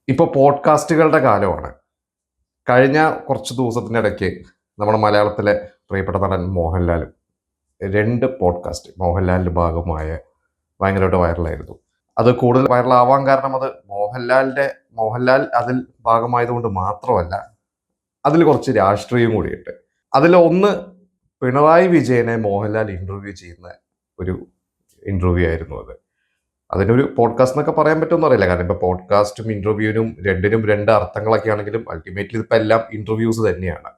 ഇപ്പോൾ പോഡ്കാസ്റ്റുകളുടെ കാലമാണ്. കഴിഞ്ഞ കുറച്ച് ദിവസത്തിനിടയ്ക്ക് നമ്മുടെ മലയാളത്തിലെ പ്രിയപ്പെട്ട നടൻ മോഹൻലാൽ 2 പോഡ്കാസ്റ്റ് മോഹൻലാലിൻ്റെ ഭാഗമായ ഭയങ്കരമായിട്ട് വൈറലായിരുന്നു. അത് കൂടുതൽ വൈറലാവാൻ കാരണം അത് മോഹൻലാൽ അതിൽ ഭാഗമായതുകൊണ്ട് മാത്രമല്ല, അതിൽ കുറച്ച് രാഷ്ട്രീയം കൂടിയുണ്ട്. അതിലൊന്ന് പിണറായി വിജയനെ മോഹൻലാൽ ഇന്റർവ്യൂ ചെയ്യുന്ന ഒരു ഇന്റർവ്യൂ ആയിരുന്നു അത്. അതിനൊരു പോഡ്കാസ്റ്റ് എന്നൊക്കെ പറയാൻ പറ്റുമെന്ന് അറിയില്ല. കാരണം ഇപ്പോൾ പോഡ്കാസ്റ്റും ഇന്റർവ്യൂവിനും രണ്ടിനും രണ്ട് അർത്ഥങ്ങളൊക്കെ ആണെങ്കിലും അൾട്ടിമേറ്റ്ലി ഇതിപ്പോൾ എല്ലാം ഇന്റർവ്യൂസ് തന്നെയാണ്.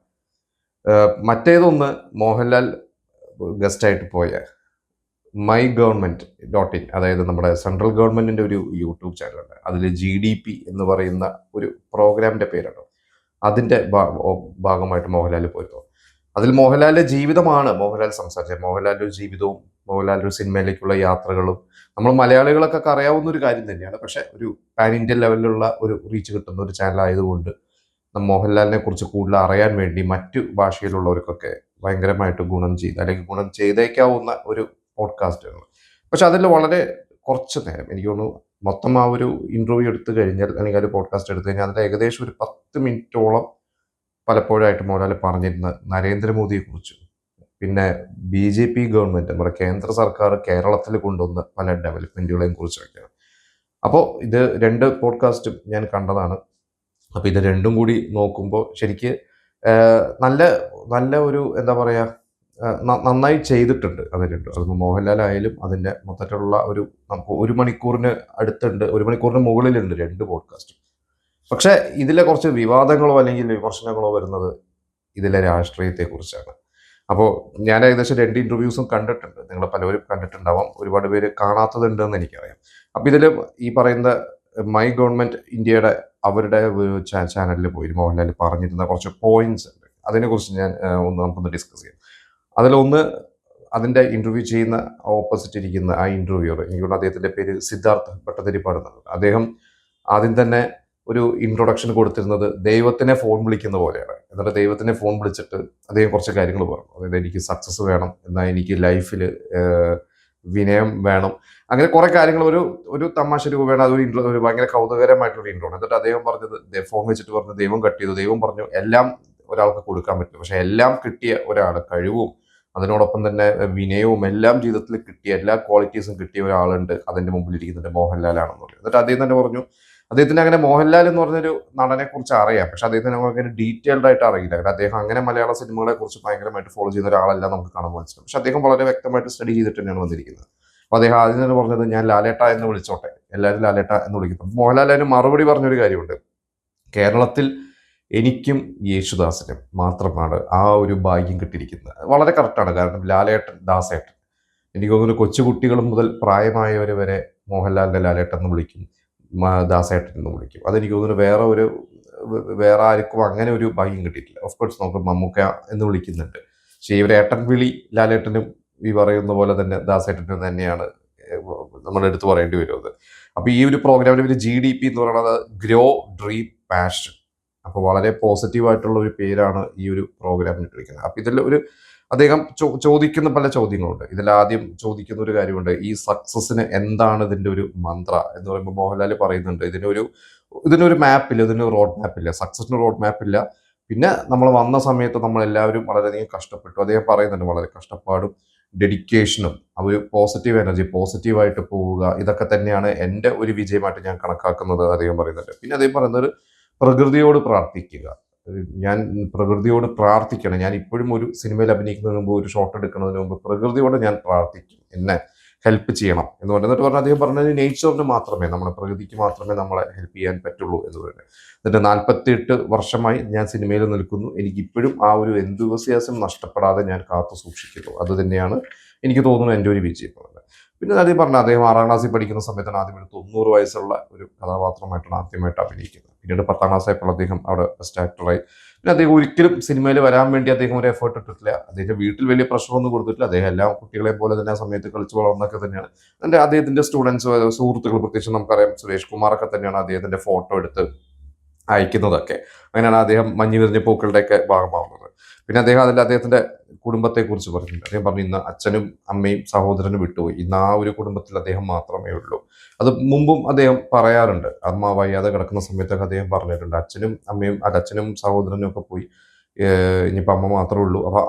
മറ്റേതൊന്ന് മോഹൻലാൽ ഗസ്റ്റായിട്ട് പോയ മൈ ഗവൺമെന്റ് .in, അതായത് നമ്മുടെ സെൻട്രൽ ഗവൺമെന്റിന്റെ ഒരു യൂട്യൂബ് ചാനലുണ്ട്. അതിൽ GDP എന്ന് പറയുന്ന ഒരു പ്രോഗ്രാമിന്റെ പേരാണ്. അതിന്റെ ഭാഗമായിട്ട് മോഹൻലാൽ പോയിരുന്നു. അതിൽ മോഹൻലാലിന്റെ ജീവിതമാണ് മോഹൻലാൽ സംസാരിച്ചത്. മോഹൻലാലിന്റെ ഒരു ജീവിതവും മോഹൻലാലിന്റെ ഒരു സിനിമയിലേക്കുള്ള യാത്രകളും നമ്മൾ മലയാളികളൊക്കെ അറിയാവുന്ന ഒരു കാര്യം തന്നെയാണ്. പക്ഷെ ഒരു പാൻ ഇന്ത്യൻ ലെവലിലുള്ള ഒരു റീച്ച് കിട്ടുന്ന ഒരു ചാനൽ ആയതുകൊണ്ട് മോഹൻലാലിനെ കുറിച്ച് കൂടുതൽ അറിയാൻ വേണ്ടി മറ്റു ഭാഷയിലുള്ളവർക്കൊക്കെ ഭയങ്കരമായിട്ട് ഗുണം ചെയ്ത് അല്ലെങ്കിൽ ഗുണം ചെയ്തേക്കാവുന്ന ഒരു പോഡ്കാസ്റ്റാണ്. പക്ഷെ അതിൽ വളരെ കുറച്ച് നേരം എനിക്ക് തോന്നുന്നു മൊത്തം ആ ഒരു ഇന്റർവ്യൂ എടുത്തു കഴിഞ്ഞാൽ അല്ലെങ്കിൽ ആ ഒരു പോഡ്കാസ്റ്റ് എടുത്തു കഴിഞ്ഞാൽ അതിൽ ഏകദേശം ഒരു 10 മിനിറ്റോളം പലപ്പോഴായിട്ട് മോഹൻലാൽ പറഞ്ഞിരുന്നത് നരേന്ദ്രമോദിയെക്കുറിച്ചും പിന്നെ BJP ഗവൺമെന്റ് നമ്മുടെ കേന്ദ്ര സർക്കാർ കേരളത്തിൽ കൊണ്ടുവന്ന പല ഡെവലപ്മെന്റുകളെയും കുറിച്ചൊക്കെയാണ്. അപ്പോൾ ഇത് 2 പോഡ്കാസ്റ്റും ഞാൻ കണ്ടതാണ്. അപ്പോൾ ഇത് രണ്ടും കൂടി നോക്കുമ്പോൾ ശരിക്ക് നല്ല നല്ല ഒരു എന്താ പറയുക, നന്നായി ചെയ്തിട്ടുണ്ട് അത് രണ്ടും. അതിപ്പോൾ മോഹൻലാലായാലും അതിൻ്റെ മൊത്തത്തിലുള്ള ഒരു നമുക്ക് 1 മണിക്കൂറിന് അടുത്തുണ്ട്, 1 മണിക്കൂറിന് മുകളിലുണ്ട് 2 പോഡ്കാസ്റ്റും. പക്ഷേ ഇതിലെ കുറച്ച് വിവാദങ്ങളോ അല്ലെങ്കിൽ വിമർശനങ്ങളോ വരുന്നത് ഇതിലെ രാഷ്ട്രീയത്തെക്കുറിച്ചാണ്. അപ്പോൾ ഞാൻ ഏകദേശം 2 ഇന്റർവ്യൂസും കണ്ടിട്ടുണ്ട്. നിങ്ങൾ പലവരും കണ്ടിട്ടുണ്ടാവാം. ഒരുപാട് പേര് കാണാത്തതുണ്ടെന്ന് എനിക്കറിയാം. അപ്പോൾ ഇതിൽ ഈ പറയുന്ന മൈ ഗവൺമെന്റ് ഇന്ത്യയുടെ അവരുടെ ചാനലിൽ പോയി മോഹൻലാൽ പറഞ്ഞിരുന്ന കുറച്ച് പോയിന്റ്സ് ഉണ്ട്. അതിനെക്കുറിച്ച് ഞാൻ നമുക്കൊന്ന് ഡിസ്കസ് ചെയ്യാം. അതിലൊന്ന്, അതിൻ്റെ ഇന്റർവ്യൂ ചെയ്യുന്ന ഓപ്പോസിറ്റ് ഇരിക്കുന്ന ആ ഇന്റർവ്യൂർ, എനിക്കുള്ള അദ്ദേഹത്തിന്റെ പേര് സിദ്ധാർത്ഥ് ഭട്ടതിരിപ്പാട് എന്നാണ്. അദ്ദേഹം ആദ്യം തന്നെ ഒരു ഇൻട്രൊഡക്ഷൻ കൊടുത്തിരുന്നത് ദൈവത്തിനെ ഫോൺ വിളിക്കുന്ന പോലെയാണ്. എന്നിട്ട് ദൈവത്തിനെ ഫോൺ വിളിച്ചിട്ട് അദ്ദേഹം കുറച്ച് കാര്യങ്ങൾ പറഞ്ഞു. അതായത് എനിക്ക് സക്സസ് വേണം, എന്നാൽ എനിക്ക് ലൈഫിൽ വിനയം വേണം, അങ്ങനെ കുറെ കാര്യങ്ങൾ ഒരു ഒരു തമാശ രൂപേണ അതൊരു ഒരു ഭയങ്കര കൗതുകരമായിട്ടുള്ള ഇൻട്രോ ആണ്. എന്നിട്ട് അദ്ദേഹം പറഞ്ഞത് ഫോൺ വെച്ചിട്ട് പറഞ്ഞു ദൈവം കട്ട് ചെയ്തു. ദൈവം പറഞ്ഞു എല്ലാം ഒരാൾക്ക് കൊടുക്കാൻ പറ്റും, പക്ഷെ എല്ലാം കിട്ടിയ ഒരാൾ, കഴിവും അതിനോടൊപ്പം തന്നെ വിനയവും എല്ലാം ജീവിതത്തിൽ കിട്ടിയ എല്ലാ ക്വാളിറ്റീസും കിട്ടിയ ഒരാളുണ്ട് അതിന്റെ മുമ്പിൽ ഇരിക്കുന്നുണ്ട്, മോഹൻലാലാണെന്ന് പറഞ്ഞു. എന്നിട്ട് അദ്ദേഹം തന്നെ പറഞ്ഞു അദ്ദേഹത്തിന് അങ്ങനെ മോഹൻലാൽ എന്ന് പറഞ്ഞൊരു നടനെ കുറിച്ച് അറിയാം, പക്ഷെ അദ്ദേഹത്തിന് അങ്ങനെ ഡീറ്റെയിൽഡ് ആയിട്ട് അറിയില്ല. കാരണം അദ്ദേഹം അങ്ങനെ മലയാള സിനിമകളെ കുറിച്ച് ഭയങ്കരമായിട്ട് ഫോളോ ചെയ്യുന്ന ഒരാളല്ല നമുക്ക് കാണുമ്പോൾ മനസ്സിലാവും. പക്ഷെ അദ്ദേഹം വളരെ വ്യക്തമായിട്ട് സ്റ്റഡി ചെയ്തിട്ട് തന്നെയാണ് വന്നിരിക്കുന്നത്. അപ്പോൾ അദ്ദേഹം ആദ്യം തന്നെ പറഞ്ഞത് ഞാൻ ലാലേട്ട എന്ന് വിളിച്ചോട്ടെ, എല്ലാവരും ലാലേട്ട എന്ന് വിളിക്കുന്നു. മോഹൻലാൽ അതിന് മറുപടി പറഞ്ഞൊരു കാര്യമുണ്ട്. കേരളത്തിൽ എനിക്കും യേശുദാസിനും മാത്രമാണ് ആ ഒരു ഭാഗ്യം കിട്ടിയിരിക്കുന്നത്. വളരെ കറക്റ്റാണ്. കാരണം ലാലേട്ടൻ, ദാസേട്ടൻ, എനിക്ക് തോന്നുന്നു കൊച്ചുകുട്ടികൾ മുതൽ പ്രായമായവർ വരെ മോഹൻലാലിന്റെ ലാലേട്ടൻ എന്ന് വിളിക്കും, ദാസേട്ടൻ എന്ന് വിളിക്കും. അതെനിക്ക് തോന്നുന്നു വേറെ ആർക്കും അങ്ങനെ ഒരു ഭാഗ്യം കിട്ടിയിട്ടില്ല. ഓഫ് കോഴ്സ് നമുക്ക് മമ്മൂക്ക എന്ന് വിളിക്കുന്നുണ്ട്, പക്ഷേ ഇവർ ഏട്ടൻ വിളി ലാലേട്ടനും ഈ പറയുന്ന പോലെ തന്നെ ദാസേട്ടനും തന്നെയാണ് നമ്മൾ എടുത്തു പറയേണ്ടി വരും അത്. അപ്പോൾ ഈ ഒരു പ്രോഗ്രാമിന് ഒരു GDP എന്ന് പറയുന്നത് ഗ്രോ ഡ്രീം പാഷൻ. അപ്പോൾ വളരെ പോസിറ്റീവായിട്ടുള്ള ഒരു പേരാണ് ഈ ഒരു പ്രോഗ്രാമിന് ഇട്ടിരിക്കുന്നത്. അപ്പോൾ ഇതിൽ ഒരു അദ്ദേഹം ചോദിക്കുന്ന പല ചോദ്യങ്ങളുണ്ട്. ഇതിൽ ആദ്യം ചോദിക്കുന്ന ഒരു കാര്യമുണ്ട്, ഈ സക്സസിന് എന്താണ് ഇതിന്റെ ഒരു മന്ത്ര എന്ന് പറയുമ്പോൾ മോഹൻലാൽ പറയുന്നുണ്ട് ഇതിനൊരു മാപ്പില്ല, ഇതിനൊരു റോഡ് മാപ്പില്ല, സക്സസിന് റോഡ് മാപ്പില്ല. പിന്നെ നമ്മൾ വന്ന സമയത്ത് നമ്മൾ എല്ലാവരും വളരെയധികം കഷ്ടപ്പെട്ടു. അദ്ദേഹം പറയുന്നുണ്ട് വളരെ കഷ്ടപ്പാടും ഡെഡിക്കേഷനും ആ ഒരു പോസിറ്റീവ് എനർജി, പോസിറ്റീവായിട്ട് പോവുക, ഇതൊക്കെ തന്നെയാണ് എൻ്റെ ഒരു വിജയമായിട്ട് ഞാൻ കണക്കാക്കുന്നത് അദ്ദേഹം പറയുന്നുണ്ട്. പിന്നെ അദ്ദേഹം പറയുന്നത് പ്രകൃതിയോട് പ്രാർത്ഥിക്കുക. ഞാൻ പ്രകൃതിയോട് പ്രാർത്ഥിക്കണം. ഞാൻ ഇപ്പോഴും ഒരു സിനിമയിൽ അഭിനയിക്കുന്നതിന് മുമ്പ്, ഒരു ഷോട്ട് എടുക്കുന്നതിന് മുമ്പ് പ്രകൃതിയോട് ഞാൻ പ്രാർത്ഥിക്കും, എന്നെ ഹെൽപ്പ് ചെയ്യണം എന്ന് പറഞ്ഞു. എന്നിട്ട് പറഞ്ഞാൽ അദ്ദേഹം പറഞ്ഞത് നേച്ചറിന് മാത്രമേ, നമ്മുടെ പ്രകൃതിക്ക് മാത്രമേ നമ്മളെ ഹെൽപ്പ് ചെയ്യാൻ പറ്റുള്ളൂ എന്ന് പറയുന്നത്. എന്നിട്ട് 48 വർഷമായി ഞാൻ സിനിമയിൽ നിൽക്കുന്നു, എനിക്ക് ഇപ്പോഴും ആ ഒരു എന്തൂസിയാസം നഷ്ടപ്പെടാതെ ഞാൻ കാത്തു സൂക്ഷിക്കുന്നു, അത് തന്നെയാണ് എനിക്ക് തോന്നുന്നു എൻ്റെ ഒരു വിജയം. പിന്നെ അദ്ദേഹം പറഞ്ഞു അദ്ദേഹം 6ാം ക്ലാസ്സിൽ പഠിക്കുന്ന സമയത്താണ് ആദ്യം 90 വയസ്സുള്ള ഒരു കഥാപാത്രമായിട്ടാണ് ആദ്യമായിട്ട് അഭിനയിക്കുന്നത്. പിന്നീട് 10ാം ക്ലാസ്സായപ്പോൾ അദ്ദേഹം അവിടെ ബെസ്റ്റ് ആക്ടറായി. പിന്നെ അദ്ദേഹം ഒരിക്കലും സിനിമയിൽ വരാൻ വേണ്ടി അദ്ദേഹം ഒരു എഫേർട്ട് ഇട്ടിട്ടില്ല. അദ്ദേഹം വീട്ടിൽ വലിയ പ്രശ്നമൊന്നും കൊടുത്തിട്ടില്ല. അദ്ദേഹം എല്ലാ കുട്ടികളെയും പോലെ തന്നെ ആ സമയത്ത് കളിച്ചു വളർന്നൊക്കെ തന്നെയാണ്. അദ്ദേഹത്തിന്റെ സ്റ്റുഡൻസ്, സുഹൃത്തുക്കൾ, പ്രത്യേകിച്ച് നമുക്കറിയാം സുരേഷ് കുമാറൊക്കെ തന്നെയാണ് അദ്ദേഹത്തിന്റെ ഫോട്ടോ എടുത്ത് അയക്കുന്നതൊക്കെ. അങ്ങനെയാണ് അദ്ദേഹം മഞ്ഞ് വിരിഞ്ഞ പൂക്കളുടെയൊക്കെ ഭാഗമാവുന്നത്. പിന്നെ അദ്ദേഹം അതിൽ അദ്ദേഹത്തിന്റെ കുടുംബത്തെക്കുറിച്ച് പറഞ്ഞിട്ടുണ്ട്. അദ്ദേഹം പറഞ്ഞു, ഇന്ന് അച്ഛനും അമ്മയും സഹോദരനും വിട്ടുപോയി, ഇന്ന് ആ ഒരു കുടുംബത്തിൽ അദ്ദേഹം മാത്രമേ ഉള്ളൂ. അത് മുമ്പും അദ്ദേഹം പറയാറുണ്ട്. അമ്മ വയ്യാതെ കിടക്കുന്ന സമയത്തൊക്കെ അദ്ദേഹം പറഞ്ഞിട്ടുണ്ട്, അച്ഛനും അമ്മയും അച്ഛനും സഹോദരനും ഒക്കെ പോയി, ഇനിയിപ്പോൾ അമ്മ മാത്രമേ ഉള്ളൂ. അപ്പോൾ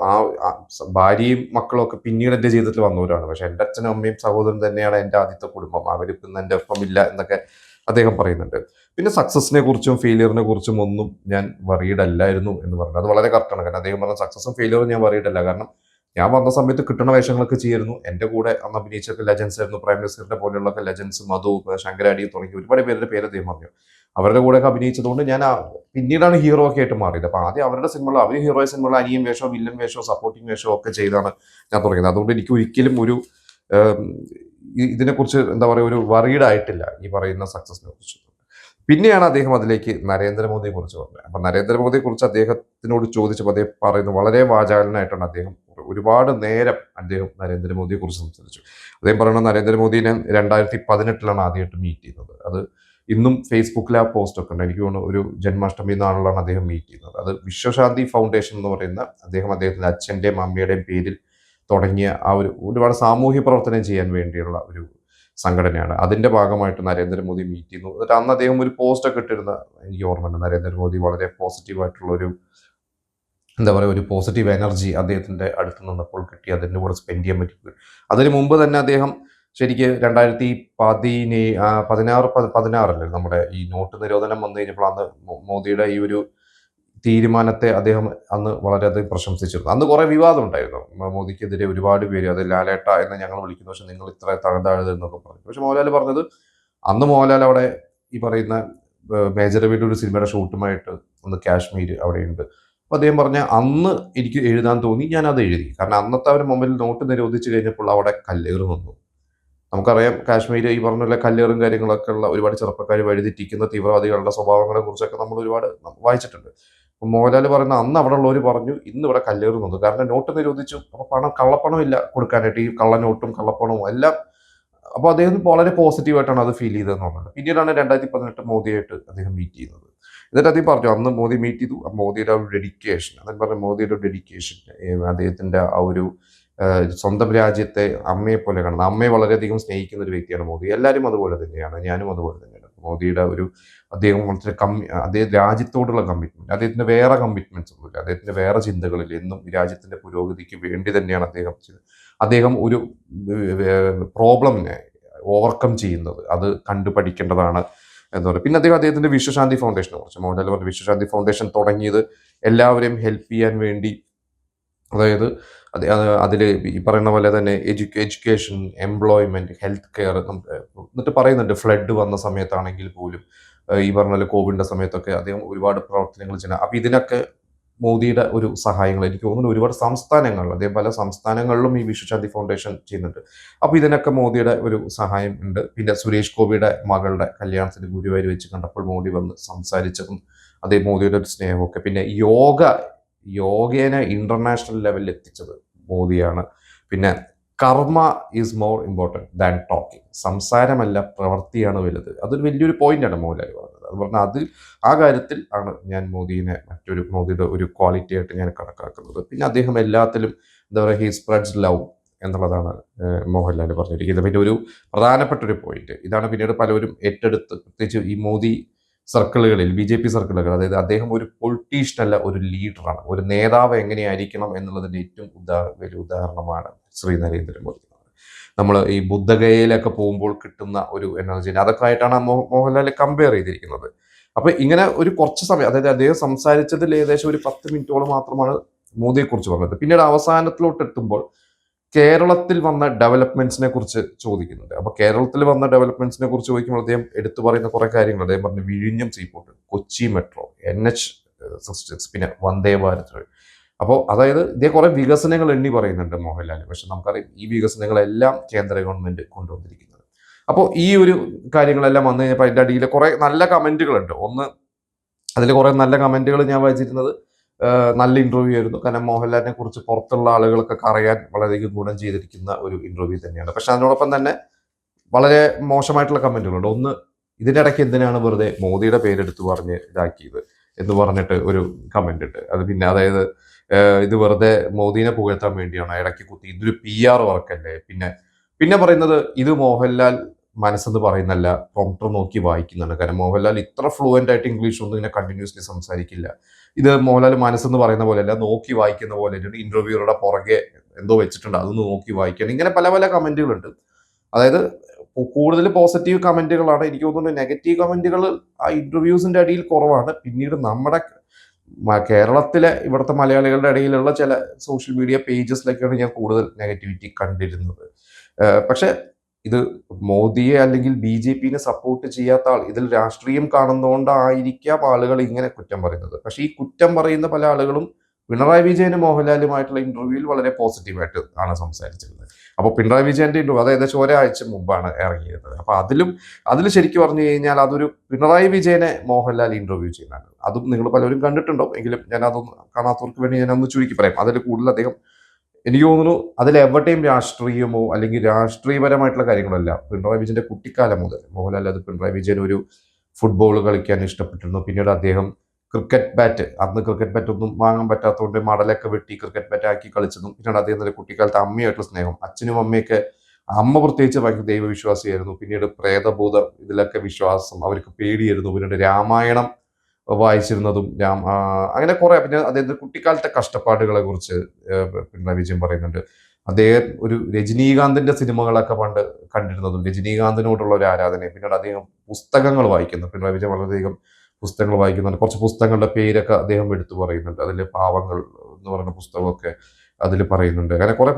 ഭാര്യയും മക്കളും ഒക്കെ പിന്നീട് എൻ്റെ ജീവിതത്തിൽ വന്നവരാണ്. പക്ഷെ എൻ്റെ അച്ഛനും അമ്മയും സഹോദരൻ തന്നെയാണ് എൻ്റെ ആദ്യത്തെ കുടുംബം. അവരിപ്പം ഇന്ന് എൻ്റെ ഒപ്പം ഇല്ല എന്നൊക്കെ അദ്ദേഹം പറയുന്നുണ്ട്. പിന്നെ സക്സസിനെ കുറിച്ചും ഫെയിലിയറിനെ കുറിച്ചും ഒന്നും ഞാൻ വറീഡ് അല്ലായിരുന്നു എന്ന് പറഞ്ഞു. അത് വളരെ കറക്റ്റാണ്. കാരണം അദ്ദേഹം പറഞ്ഞ സക്സസും ഫെയിലിയറും ഞാൻ വറീഡ് അല്ല. കാരണം ഞാൻ വന്ന സമയത്ത് കിട്ടുന്ന വേഷങ്ങളൊക്കെ ചെയ്യായിരുന്നു. എൻ്റെ കൂടെ അന്ന് അഭിനയിച്ചൊക്കെ ലെജൻസ് ആയിരുന്നു. പ്രൈം മിനിസ്റ്ററിന്റെ പോലെയുള്ള ലെജൻസ്, മധു, ശങ്കരാടി തുടങ്ങി ഒരുപാട് പേരുടെ പേര് അദ്ദേഹം പറഞ്ഞു. അവരുടെ കൂടെയൊക്കെ അഭിനയിച്ചതുകൊണ്ട് ഞാൻ പിന്നീടാണ് ഹീറോ ഒക്കെ ആയിട്ട് മാറിയത്. അപ്പൊ ആദ്യം അവരുടെ സിനിമകൾ, അവർ ഹീറോ സിനിമകൾ അനിയൻ വേഷമോ വില്ലൻ വേഷമോ സപ്പോർട്ടിങ് വേഷമോ ഒക്കെ ചെയ്താണ് ഞാൻ തുടങ്ങിയത്. അതുകൊണ്ട് എനിക്ക് ഒരിക്കലും ഒരു ഇതിനെക്കുറിച്ച് എന്താ പറയുക, ഒരു വറീഡ് ആയിട്ടില്ല ഈ പറയുന്ന സക്സസിനെ കുറിച്ച്. പിന്നെയാണ് അദ്ദേഹം അതിലേക്ക് നരേന്ദ്രമോദിയെ കുറിച്ച് പറഞ്ഞത്. അപ്പൊ നരേന്ദ്രമോദിയെ കുറിച്ച് അദ്ദേഹത്തിനോട് ചോദിച്ചപ്പോൾ അദ്ദേഹം പറയുന്നു, വളരെ വാചാലനായിട്ടാണ് അദ്ദേഹം ഒരുപാട് നേരം അദ്ദേഹം നരേന്ദ്രമോദിയെ കുറിച്ച് സംസാരിച്ചു. അദ്ദേഹം പറയുന്നത്, നരേന്ദ്രമോദിനെ 2018 ആദ്യമായിട്ട് മീറ്റ് ചെയ്യുന്നത്. അത് ഇന്നും ഫേസ്ബുക്കിൽ ആ പോസ്റ്റ് ഒക്കെ ഉണ്ട്. എനിക്ക് തോന്നുന്നു ഒരു ജന്മാഷ്ടമി നാളിലാണ് അദ്ദേഹം മീറ്റ് ചെയ്യുന്നത്. അത് വിശ്വശാന്തി ഫൗണ്ടേഷൻ എന്ന് പറയുന്ന അദ്ദേഹത്തിന്റെ അച്ഛൻ്റെയും അമ്മയുടെയും പേരിൽ തുടങ്ങിയ ആ ഒരുപാട് സാമൂഹ്യ പ്രവർത്തനം ചെയ്യാൻ വേണ്ടിയുള്ള ഒരു സംഘടനയാണ്. അതിന്റെ ഭാഗമായിട്ട് നരേന്ദ്രമോദി മീറ്റ് ചെയ്യുന്നു. എന്നിട്ട് അന്ന് അദ്ദേഹം ഒരു പോസ്റ്റ് ഒക്കെ ഇട്ടിരുന്ന എനിക്ക് ഓർമ്മയുണ്ട്. നരേന്ദ്രമോദി വളരെ പോസിറ്റീവായിട്ടുള്ള എന്താ പറയുക, ഒരു പോസിറ്റീവ് എനർജി അദ്ദേഹത്തിന്റെ അടുത്ത് നിന്നപ്പോൾ കിട്ടി. അതിൻ്റെ കൂടെ സ്പെൻഡ് ചെയ്യാൻ പറ്റി. അതിന് മുമ്പ് തന്നെ അദ്ദേഹം ശരിക്ക് 2016 നമ്മുടെ ഈ നോട്ട് നിരോധനം വന്നു കഴിഞ്ഞപ്പോൾ അന്ന് മോദിയുടെ ഈ ഒരു തീരുമാനത്തെ അദ്ദേഹം അന്ന് വളരെയധികം പ്രശംസിച്ചിരുന്നു. അന്ന് കുറെ വിവാദം ഉണ്ടായിരുന്നു. മോദിക്കെതിരെ ഒരുപാട് പേര്, അത് ലാലേട്ട എന്ന് ഞങ്ങൾ വിളിക്കുന്നു, പക്ഷെ നിങ്ങൾ ഇത്ര തകർത്താഴത് എന്നൊക്കെ പറഞ്ഞു. പക്ഷെ മോഹൻലാൽ പറഞ്ഞത്, അന്ന് മോഹൻലാൽ അവിടെ ഈ പറയുന്ന മേജർ രവിയുടെ ഒരു സിനിമയുടെ ഷൂട്ടുമായിട്ട് ഒന്ന് കാശ്മീർ അവിടെയുണ്ട്. അപ്പൊ അദ്ദേഹം പറഞ്ഞ, അന്ന് എനിക്ക് എഴുതാൻ തോന്നി, ഞാൻ അത് എഴുതി. കാരണം അന്നത്തെ അവർ മുമ്പിൽ നോട്ട് നിരോധിച്ചു കഴിഞ്ഞപ്പോൾ അവിടെ കല്ലേറ് വന്നു. നമുക്കറിയാം കാശ്മീർ ഈ പറഞ്ഞ പോലെ കല്ലേറും കാര്യങ്ങളൊക്കെ ഉള്ള ഒരുപാട് ചെറുപ്പക്കാർ വഴിതെറ്റിക്കുന്ന തീവ്രവാദികളുടെ സ്വഭാവങ്ങളെ കുറിച്ചൊക്കെ നമ്മൾ ഒരുപാട് വായിച്ചിട്ടുണ്ട്. മോഹൻലാൽ പറയുന്ന, അന്ന് അവിടെ ഉള്ളവർ പറഞ്ഞു, ഇന്ന് ഇവിടെ കല്ലേറുന്നുണ്ട്. കാരണം നോട്ട് നിരോധിച്ചു. അപ്പൊ കള്ളപ്പണം ഇല്ല കൊടുക്കാനായിട്ട്, ഈ കള്ളനോട്ടും കള്ളപ്പണവും എല്ലാം. അപ്പോൾ അദ്ദേഹം വളരെ പോസിറ്റീവായിട്ടാണ് അത് ഫീൽ ചെയ്തതെന്നുള്ളത്. പിന്നീടാണ് 2018 മോദിയായിട്ട് അദ്ദേഹം മീറ്റ് ചെയ്യുന്നത്. എന്നിട്ട് അദ്ദേഹം പറഞ്ഞു, അന്ന് മോദി മീറ്റ് ചെയ്തു. മോദിയുടെ ആ ഒരു ഡെഡിക്കേഷൻ, അദ്ദേഹം പറഞ്ഞു, മോദിയുടെ ഡെഡിക്കേഷൻ, അദ്ദേഹത്തിന്റെ ആ ഒരു സ്വന്തം രാജ്യത്തെ അമ്മയെ പോലെ കാണുന്നത്. അമ്മയെ വളരെയധികം സ്നേഹിക്കുന്ന ഒരു വ്യക്തിയാണ് മോദി. എല്ലാവരും അതുപോലെ തന്നെയാണ്, ഞാനും അതുപോലെ തന്നെയാണ്. മോദിയുടെ അദ്ദേഹം അദ്ദേഹം രാജ്യത്തോടുള്ള കമ്മിറ്റ്മെന്റ്, അദ്ദേഹത്തിന് വേറെ കമ്മിറ്റ്മെന്റ്സ് ഒന്നുമില്ല, അദ്ദേഹത്തിന് വേറെ ചിന്തകളില്ല. എന്നും രാജ്യത്തിന്റെ പുരോഗതിക്ക് വേണ്ടി തന്നെയാണ് അദ്ദേഹം ഒരു പ്രോബ്ലമിനെ ഓവർകം ചെയ്യുന്നത്. അത് കണ്ടുപഠിക്കേണ്ടതാണ് എന്ന് പറയും. പിന്നെ അദ്ദേഹത്തിന്റെ വിശ്വശാന്തി ഫൗണ്ടേഷനെ കുറിച്ച് മോഹൻലാൽ പറഞ്ഞു, വിശ്വശാന്തി ഫൗണ്ടേഷൻ തുടങ്ങിയത് എല്ലാവരെയും ഹെൽപ്പ് ചെയ്യാൻ വേണ്ടി. അതായത് അതിൽ ഈ പറയുന്ന പോലെ തന്നെ എഡ്യൂക്കേഷൻ, എംപ്ലോയ്മെന്റ്, ഹെൽത്ത് കെയർ. എന്നിട്ട് പറയുന്നുണ്ട്, ഫ്ലഡ് വന്ന സമയത്താണെങ്കിൽ പോലും, ഈ പറഞ്ഞ പോലെ കോവിഡിന്റെ സമയത്തൊക്കെ അദ്ദേഹം ഒരുപാട് പ്രവർത്തനങ്ങൾ ചെയ്യുന്നത്. അപ്പൊ ഇതിനൊക്കെ മോദിയുടെ ഒരു സഹായങ്ങൾ എനിക്ക് തോന്നുന്നു ഒരുപാട് സംസ്ഥാനങ്ങളിൽ, അതേ പല സംസ്ഥാനങ്ങളിലും ഈ വിശ്വശാന്തി ഫൗണ്ടേഷൻ ചെയ്യുന്നുണ്ട്. അപ്പൊ ഇതിനൊക്കെ മോദിയുടെ ഒരു സഹായം ഉണ്ട്. പിന്നെ സുരേഷ് ഗോപിയുടെ മകളുടെ കല്യാണത്തിന് ഗുരുവായൂർ വെച്ച് കണ്ടപ്പോൾ മോദി വന്ന് സംസാരിച്ചതും അതേ മോദിയുടെ ഒരു സ്നേഹമൊക്കെ. പിന്നെ യോഗേനെ ഇന്റർനാഷണൽ ലെവലിൽ എത്തിച്ചത് മോദിയാണ്. പിന്നെ karma is more important than talking. സംസാരമല്ല, പ്രവൃത്തിയാണ് വലുത്. അതൊരു വലിയൊരു പോയിന്റാണ് മോഹൻലാൽ പറഞ്ഞത്. അത് പറഞ്ഞാൽ ആ കാര്യത്തിൽ ആണ് ഞാൻ മോദിയുടെ ഒരു ക്വാളിറ്റി ആയിട്ട് ഞാൻ കണക്കാക്കുന്നത്. പിന്നെ അദ്ദേഹം എല്ലാത്തിലും എന്താ പറയുക, ഹി സ്പ്രെഡ്സ് ലവ് എന്നുള്ളതാണ് മോഹൻലാൽ പറഞ്ഞിരിക്കുന്നത്. പിന്നെ ഒരു പ്രധാനപ്പെട്ട ഒരു പോയിന്റ് ഇതാണ്, പിന്നീട് പലരും ഏറ്റെടുത്ത്, പ്രത്യേകിച്ച് ഈ മോദി സർക്കിളുകളിൽ, BJP സർക്കിളുകൾ, അതായത് അദ്ദേഹം ഒരു പൊളിറ്റീഷ്യൻ അല്ല, ഒരു ലീഡറാണ്. ഒരു നേതാവ് എങ്ങനെയായിരിക്കണം എന്നുള്ളതിൻ്റെ ഏറ്റവും വലിയ ഉദാഹരണമാണ് ശ്രീ നരേന്ദ്രമോദി. നമ്മൾ ഈ ബുദ്ധഗയയിലൊക്കെ പോകുമ്പോൾ കിട്ടുന്ന ഒരു എനർജി, അതൊക്കെ ആയിട്ടാണ് മോഹൻലാൽ കമ്പയർ ചെയ്തിരിക്കുന്നത്. അപ്പൊ ഇങ്ങനെ ഒരു കുറച്ച് സമയം, അതായത് അദ്ദേഹം സംസാരിച്ചതിൽ ഏകദേശം ഒരു 10 മിനിറ്റോളം മാത്രമാണ് മോദിയെക്കുറിച്ച് പറഞ്ഞത്. പിന്നീട് അവസാനത്തിലോട്ട് എത്തുമ്പോൾ കേരളത്തിൽ വന്ന ഡെവലപ്മെന്റ്സിനെ കുറിച്ച് ചോദിക്കുന്നുണ്ട്. അപ്പൊ കേരളത്തിൽ വന്ന ഡെവലപ്മെന്റ്സിനെ കുറിച്ച് ചോദിക്കുമ്പോൾ അദ്ദേഹം എടുത്തു പറയുന്ന കുറെ കാര്യങ്ങൾ. അദ്ദേഹം പറഞ്ഞു, വിഴിഞ്ഞം സീപോർട്ട്, കൊച്ചി മെട്രോ, NH-66, പിന്നെ വന്ദേ ഭാരത്. അപ്പോൾ അതായത് ഇതേ കുറെ വികസനങ്ങൾ എണ്ണി പറയുന്നുണ്ട് മോഹൻലാൽ. പക്ഷെ നമുക്കറിയാം ഈ വികസനങ്ങളെല്ലാം കേന്ദ്ര ഗവൺമെന്റ് കൊണ്ടുവന്നിരിക്കുന്നത്. അപ്പോൾ ഈ ഒരു കാര്യങ്ങളെല്ലാം വന്നു കഴിഞ്ഞപ്പോൾ അതിൻ്റെ അടിയിൽ കുറെ നല്ല കമന്റുകളുണ്ട്. അതിൽ കുറെ നല്ല കമന്റുകൾ ഞാൻ വായിച്ചിരുന്നത്, നല്ല ഇന്റർവ്യൂ ആയിരുന്നു. കാരണം മോഹൻലാലിനെ കുറിച്ച് പുറത്തുള്ള ആളുകൾക്കൊക്കെ അറിയാൻ വളരെയധികം ഗുണം ചെയ്തിരിക്കുന്ന ഒരു ഇന്റർവ്യൂ തന്നെയാണ്. പക്ഷെ അതിനോടൊപ്പം തന്നെ വളരെ മോശമായിട്ടുള്ള കമന്റുകളുണ്ട്. ഇതിനിടയ്ക്ക് എന്തിനാണ് വെറുതെ മോദിയുടെ പേരെടുത്ത് പറഞ്ഞ് ഇതാക്കിയത് എന്ന് പറഞ്ഞിട്ട് ഒരു കമന്റ് ഇട്ട്. അത് പിന്നെ അതായത് ഇത് വെറുതെ മോദീനെ പുകഴ്ത്താൻ വേണ്ടിയാണ് ഇടയ്ക്ക് കുത്തി, ഇതൊരു PR വർക്കല്ലേ. പിന്നെ പിന്നെ പറയുന്നത് ഇത് മോഹൻലാൽ മനസ്സെന്ന് പറയുന്നല്ല, പ്രൊംപ്റ്റർ നോക്കി വായിക്കുന്നതാണ്. കാരണം മോഹൻലാൽ ഇത്ര ഫ്ലുവൻ്റ് ആയിട്ട് ഇംഗ്ലീഷ് ഒന്നും ഇങ്ങനെ കണ്ടിന്യൂസ്ലി സംസാരിക്കില്ല. ഇത് മോഹൻലാൽ മനസ്സെന്ന് പറയുന്ന പോലെയല്ല, നോക്കി വായിക്കുന്ന പോലെ. ഇന്റർവ്യൂറുടെ പുറകെ എന്തോ വെച്ചിട്ടുണ്ട്, അതൊന്ന് നോക്കി വായിക്കണം. ഇങ്ങനെ പല പല കമന്റുകളുണ്ട്. അതായത് കൂടുതൽ പോസിറ്റീവ് കമന്റുകളാണ്. എനിക്ക് തോന്നുന്നു നെഗറ്റീവ് കമന്റുകൾ ആ ഇന്റർവ്യൂസിന്റെ അടിയിൽ കുറവാണ്. പിന്നീട് നമ്മുടെ കേരളത്തിലെ ഇവിടുത്തെ മലയാളികളുടെ ഇടയിലുള്ള ചില സോഷ്യൽ മീഡിയ പേജസിലൊക്കെയാണ് ഞാൻ കൂടുതൽ നെഗറ്റിവിറ്റി കണ്ടിരുന്നത്. പക്ഷെ ഇത് മോദിയെ അല്ലെങ്കിൽ BJPനെ സപ്പോർട്ട് ചെയ്യാത്ത ആൾ, ഇതിൽ രാഷ്ട്രീയം കാണുന്നതുകൊണ്ടായിരിക്കാം ആളുകൾ ഇങ്ങനെ കുറ്റം പറയുന്നത്. പക്ഷെ ഈ കുറ്റം പറയുന്ന പല ആളുകളും പിണറായി വിജയനും മോഹൻലാലുമായിട്ടുള്ള ഇന്റർവ്യൂവിൽ വളരെ പോസിറ്റീവായിട്ട് ആണ് സംസാരിച്ചിരുന്നത്. അപ്പോൾ പിണറായി വിജയന്റെ ഇന്റർവ്യൂ അത് ഏകദേശം ഒരാഴ്ച മുമ്പാണ് ഇറങ്ങിയിരുന്നത്. അപ്പോൾ അതിൽ ശരിക്കും പറഞ്ഞു കഴിഞ്ഞാൽ അതൊരു പിണറായി വിജയനെ മോഹൻലാൽ ഇന്റർവ്യൂ ചെയ്യുന്നതാണ്. അതും നിങ്ങൾ പലരും കണ്ടിട്ടുണ്ടോ, എങ്കിലും ഞാൻ അതൊന്നും കാണാത്തവർക്ക് വേണ്ടി ഞാനൊന്ന് ചുരുക്കി പറയാം. അതിൽ കൂടുതൽ അദ്ദേഹം, എനിക്ക് തോന്നുന്നു അതിലെവിടെയും രാഷ്ട്രീയമോ അല്ലെങ്കിൽ രാഷ്ട്രീയപരമായിട്ടുള്ള കാര്യങ്ങളല്ല. പിണറായി വിജയന്റെ കുട്ടിക്കാലം മുതൽ മോഹൻലാൽ അത് പിണറായി വിജയൻ ഒരു ഫുട്ബോൾ കളിക്കാൻ ഇഷ്ടപ്പെട്ടിരുന്നു. പിന്നീട് അദ്ദേഹം ക്രിക്കറ്റ് ബാറ്റ്, അന്ന് ക്രിക്കറ്റ് ബാറ്റ് ഒന്നും വാങ്ങാൻ പറ്റാത്തതുകൊണ്ട് മടലൊക്കെ വെട്ടി ക്രിക്കറ്റ് ബാറ്റ് ആക്കി കളിച്ചതും. പിന്നീട് അദ്ദേഹത്തിന്റെ കുട്ടിക്കാലത്ത് അമ്മയായിട്ടുള്ള സ്നേഹം, അച്ഛനും അമ്മയൊക്കെ, അമ്മ പ്രത്യേകിച്ച് ഭയങ്കര ദൈവവിശ്വാസിയായിരുന്നു. പിന്നീട് പ്രേതഭൂത ഇതിലൊക്കെ വിശ്വാസം, അവർക്ക് പേടിയായിരുന്നു. പിന്നീട് രാമായണം വായിച്ചിരുന്നതും അങ്ങനെ കുറെ. പിന്നെ അദ്ദേഹത്തിന്റെ കുട്ടിക്കാലത്തെ കഷ്ടപ്പാടുകളെ കുറിച്ച് പിണറായി വിജയൻ പറയുന്നുണ്ട്. അദ്ദേഹം ഒരു രജനീകാന്തിന്റെ സിനിമകളൊക്കെ പണ്ട് കണ്ടിരുന്നതും രജനീകാന്തിനോടുള്ള ഒരു ആരാധന. പിന്നീട് അദ്ദേഹം പുസ്തകങ്ങൾ വായിക്കുന്നു. പിണറായി വിജയൻ വളരെയധികം പുസ്തകങ്ങൾ വായിക്കുന്നുണ്ട്. കുറച്ച് പുസ്തകങ്ങളുടെ പേരൊക്കെ അദ്ദേഹം എടുത്തു പറയുന്നുണ്ട്. അതിൽ പാവങ്ങൾ എന്ന് പറയുന്ന പുസ്തകമൊക്കെ അതിൽ പറയുന്നുണ്ട്. അങ്ങനെ കുറെ.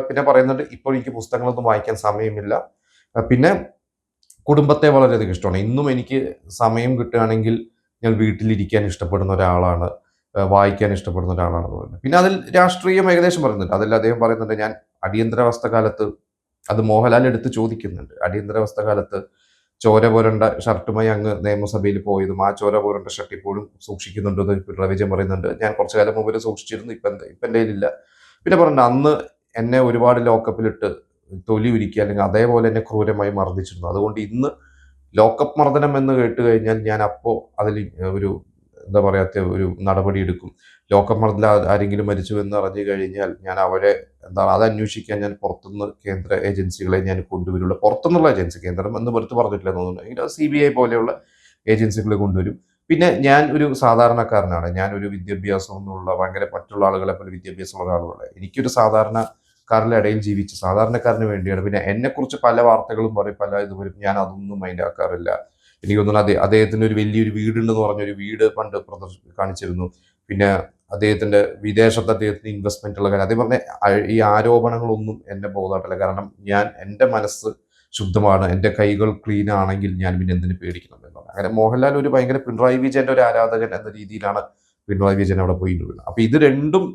പിന്നെ പറയുന്നുണ്ട്, ഇപ്പോൾ എനിക്ക് പുസ്തകങ്ങളൊന്നും വായിക്കാൻ സമയമില്ല. പിന്നെ കുടുംബത്തെ വളരെയധികം ഇഷ്ടമാണ്. ഇന്നും എനിക്ക് സമയം കിട്ടുകയാണെങ്കിൽ ഞാൻ വീട്ടിലിരിക്കാൻ ഇഷ്ടപ്പെടുന്ന ഒരാളാണ്, വായിക്കാൻ ഇഷ്ടപ്പെടുന്ന ഒരാളാണ് പറയുന്നത്. പിന്നെ അതിൽ രാഷ്ട്രീയം ഏകദേശം പറയുന്നുണ്ട്. അതിൽ അദ്ദേഹം പറയുന്നുണ്ട്, ഞാൻ അടിയന്തരാവസ്ഥ കാലത്ത്, അത് മോഹൻലാൽ എടുത്ത് ചോദിക്കുന്നുണ്ട്, അടിയന്തരാവസ്ഥ കാലത്ത് ചോര പോരണ്ട ഷർട്ടുമായി അങ്ങ് നിയമസഭയിൽ പോയതും ആ ചോര പോരണ്ട ഷർട്ട് ഇപ്പോഴും സൂക്ഷിക്കുന്നുണ്ടെന്ന് പിണറായി വിജയൻ പറയുന്നുണ്ട്. ഞാൻ കുറച്ചു കാലം മുമ്പ് സൂക്ഷിച്ചിരുന്നു, ഇപ്പം എൻ്റെ കയ്യിലില്ല. പിന്നെ പറഞ്ഞിട്ടുണ്ട്, അന്ന് എന്നെ ഒരുപാട് ലോക്കപ്പിലിട്ട് തൊലി ഉരുക്കി അല്ലെങ്കിൽ അതേപോലെ എന്നെ ക്രൂരമായി മർദ്ദിച്ചിരുന്നു. അതുകൊണ്ട് ഇന്ന് ലോക്കപ്പ് മർദ്ദനം എന്ന് കേട്ട് കഴിഞ്ഞാൽ ഞാൻ അപ്പോൾ അതിൽ ഒരു എന്താ പറയാത്ത ഒരു നടപടി എടുക്കും. ലോക്കപ്പ് മർദ്ദനം ആരെങ്കിലും മരിച്ചു എന്ന് അറിഞ്ഞു കഴിഞ്ഞാൽ ഞാൻ അവരെ അത് അന്വേഷിക്കാൻ ഞാൻ പുറത്തുനിന്ന് കേന്ദ്ര ഏജൻസികളെ ഞാൻ കൊണ്ടുവരുള്ളൂ. പുറത്തുനിന്നുള്ള ഏജൻസി, കേന്ദ്രം എന്ന് പുറത്ത് പറഞ്ഞിട്ടില്ല തോന്നുന്നു, CBI പോലെയുള്ള ഏജൻസികളെ കൊണ്ടുവരും. പിന്നെ ഞാൻ ഒരു സാധാരണക്കാരനാണ്, ഞാൻ ഒരു വിദ്യാഭ്യാസം എന്നുള്ള ഭയങ്കര മറ്റുള്ള ആളുകളെ പോലെ വിദ്യാഭ്യാസമുള്ള ഒരാളുകളെ, എനിക്കൊരു സാധാരണക്കാരുടെ ഇടയിൽ ജീവിച്ച് സാധാരണക്കാരന് വേണ്ടിയാണ്. പിന്നെ എന്നെക്കുറിച്ച് പല വാർത്തകളും പറയും, പല ഇത് വരും, ഞാൻ അതൊന്നും മൈൻഡ് ആക്കാറില്ല. എനിക്ക് തോന്നുന്നു അദ്ദേഹത്തിന് ഒരു വലിയൊരു വീടുണ്ടെന്ന് പറഞ്ഞൊരു വീട് പണ്ട് കാണിച്ചിരുന്നു. പിന്നെ അദ്ദേഹത്തിന്റെ വിദേശത്ത് അദ്ദേഹത്തിന് ഇൻവെസ്റ്റ്മെന്റ് ഉള്ള കാര്യം, അതേ പറഞ്ഞ ഈ ആരോപണങ്ങളൊന്നും എന്നെ ബോധമായിട്ടില്ല. കാരണം എൻ്റെ മനസ്സ് ശുദ്ധമാണ്, എൻ്റെ കൈകൾ ക്ലീൻ ആണെങ്കിൽ ഞാൻ പിന്നെ എന്തിനു പേടിക്കണം എന്നാണ്. അങ്ങനെ മോഹൻലാൽ ഒരു ഭയങ്കര പിണറായി വിജയന്റെ ഒരു ആരാധകൻ എന്ന രീതിയിലാണ് പിണറായി വിജയൻ അവിടെ പോയിട്ടുള്ളത്. അപ്പൊ ഇത് രണ്ടും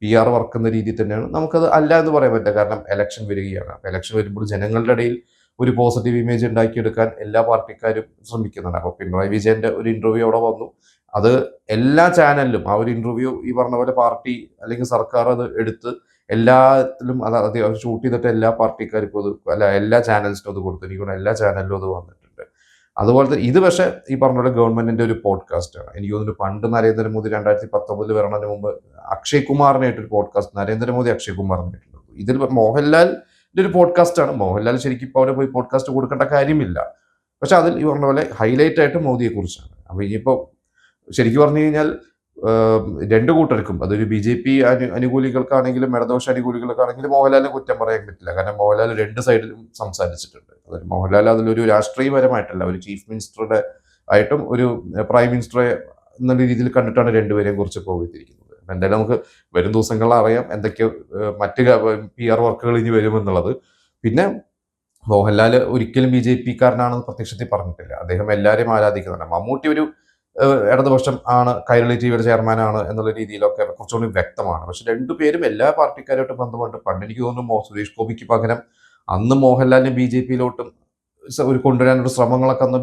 PR വർക്ക് എന്ന രീതിയിൽ തന്നെയാണ്. നമുക്കത് അല്ല എന്ന് പറയാൻ പറ്റില്ല. കാരണം ഇലക്ഷൻ വരികയാണ്. അപ്പൊ ഇലക്ഷൻ വരുമ്പോൾ ജനങ്ങളുടെ ഇടയിൽ ഒരു പോസിറ്റീവ് ഇമേജ് ഉണ്ടാക്കിയെടുക്കാൻ എല്ലാ പാർട്ടിക്കാരും ശ്രമിക്കുന്നുണ്ട്. അപ്പൊ പിണറായി വിജയന്റെ ഒരു ഇന്റർവ്യൂ അവിടെ വന്നു. അത് എല്ലാ ചാനലിലും ആ ഒരു ഇന്റർവ്യൂ ഈ പറഞ്ഞ പോലെ പാർട്ടി അല്ലെങ്കിൽ സർക്കാർ അത് എടുത്ത് എല്ലാത്തിലും അത് ഷൂട്ട് ചെയ്തിട്ട് എല്ലാ പാർട്ടിക്കാർക്കും അത്, അല്ല എല്ലാ ചാനൽസിനും അത് കൊടുത്തു. എനിക്ക് എല്ലാ ചാനലിലും അത് വന്നിട്ടുണ്ട്. അതുപോലത്തെ ഇത് പക്ഷേ ഈ പറഞ്ഞ പോലെ ഗവൺമെന്റിന്റെ ഒരു പോഡ്കാസ്റ്റ് ആണ്. എനിക്ക് തോന്നുന്നു പണ്ട് നരേന്ദ്രമോദി 2019 വരണതിന് മുമ്പ് അക്ഷയ് കുമാറിനായിട്ടൊരു പോഡ്കാസ്റ്റ്, നരേന്ദ്രമോദി അക്ഷയ് കുമാറിനായിട്ടുണ്ട്. ഇതിൽ മോഹൻലാലിന്റെ ഒരു പോഡ്കാസ്റ്റ് ആണ്. മോഹൻലാൽ ശരിക്കും ഇപ്പോൾ അവിടെ പോയി പോഡ്കാസ്റ്റ് കൊടുക്കേണ്ട കാര്യമില്ല. പക്ഷെ അതിൽ ഈ പറഞ്ഞ പോലെ ഹൈലൈറ്റ് ആയിട്ട് മോദിയെ കുറിച്ചാണ്. അപ്പൊ ഇനിയിപ്പോ ശരിക്കും പറഞ്ഞു കഴിഞ്ഞാൽ രണ്ടു കൂട്ടർക്കും, അതൊരു BJP അനുകൂലികൾക്കാണെങ്കിലും ഇടതുപക്ഷ അനുകൂലികൾക്കാണെങ്കിലും മോഹൻലാലിനെ കുറ്റം പറയാൻ പറ്റില്ല. കാരണം മോഹൻലാൽ രണ്ട് സൈഡിലും സംസാരിച്ചിട്ടുണ്ട്. അതായത് മോഹൻലാൽ അതിലൊരു രാഷ്ട്രീയപരമായിട്ടല്ല, ഒരു ചീഫ് മിനിസ്റ്ററുടെ ആയിട്ടും ഒരു പ്രൈം മിനിസ്റ്ററെ എന്നുള്ള രീതിയിൽ കണ്ടിട്ടാണ് രണ്ടുപേരെയും കുറിച്ച് പോയിരിക്കുന്നത്. എന്തായാലും നമുക്ക് വരും ദിവസങ്ങളിൽ അറിയാം എന്തൊക്കെ മറ്റ് PR വർക്കുകൾ ഇനി വരുമെന്നുള്ളത്. പിന്നെ മോഹൻലാൽ ഒരിക്കലും BJP കാരനാണെന്ന് പ്രത്യക്ഷത്തിൽ പറഞ്ഞിട്ടില്ല. അദ്ദേഹം എല്ലാവരെയും ആരാധിക്കുന്നുണ്ട്. മമ്മൂട്ടി ഒരു ഇടതുപക്ഷം ആണ്, കൈരളി TVയുടെ ചെയർമാനാണ് എന്നുള്ള രീതിയിലൊക്കെ കുറച്ചുകൂടി വ്യക്തമാണ്. പക്ഷെ രണ്ടുപേരും എല്ലാ പാർട്ടിക്കാരുമായിട്ട് ബന്ധമുണ്ട്. പണ്ട് എനിക്ക് തോന്നുന്നു സുരേഷ് ഗോപിക്ക് പകരം അന്ന് മോഹൻലാലിനെ BJPയിലോട്ടും ഒരു കൊണ്ടുവരാനൊരു ശ്രമങ്ങളൊക്കെ അന്ന്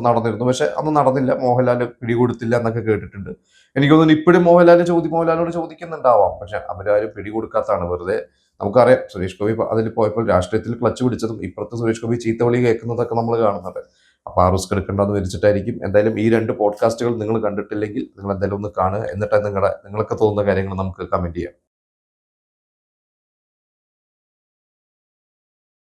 നടന്നിരുന്നു. പക്ഷെ അന്ന് നടന്നില്ല, മോഹൻലാൽ പിടികൊടുത്തില്ല എന്നൊക്കെ കേട്ടിട്ടുണ്ട്. എനിക്ക് തോന്നുന്നു ഇപ്പോഴും മോഹൻലാലിനോട് ചോദിക്കുന്നുണ്ടാവാം. പക്ഷെ അവരാരും പിടികൊടുക്കാത്തതാണ്. വെറുതെ നമുക്കറിയാം സുരേഷ് ഗോപി അതിൽ പോയപ്പോൾ രാഷ്ട്രീയത്തിൽ ക്ലച്ച് പിടിച്ചതും ഇപ്പുറത്ത് സുരേഷ് ഗോപി ചീത്തവിളി കേൾക്കുന്നതൊക്കെ നമ്മൾ കാണുന്നുണ്ട്. അപ്പോൾ ആ റിസ്ക് എടുക്കേണ്ടെന്ന് വിരിച്ചിട്ടായിരിക്കും. എന്തായാലും ഈ 2 പോഡ്കാസ്റ്റുകൾ നിങ്ങൾ കണ്ടിട്ടില്ലെങ്കിൽ നിങ്ങൾ എന്തായാലും ഒന്ന് കാണുക. എന്നിട്ട് നിങ്ങൾക്ക് തോന്നുന്ന കാര്യങ്ങൾ നമുക്ക് കമൻറ്റ് ചെയ്യാം.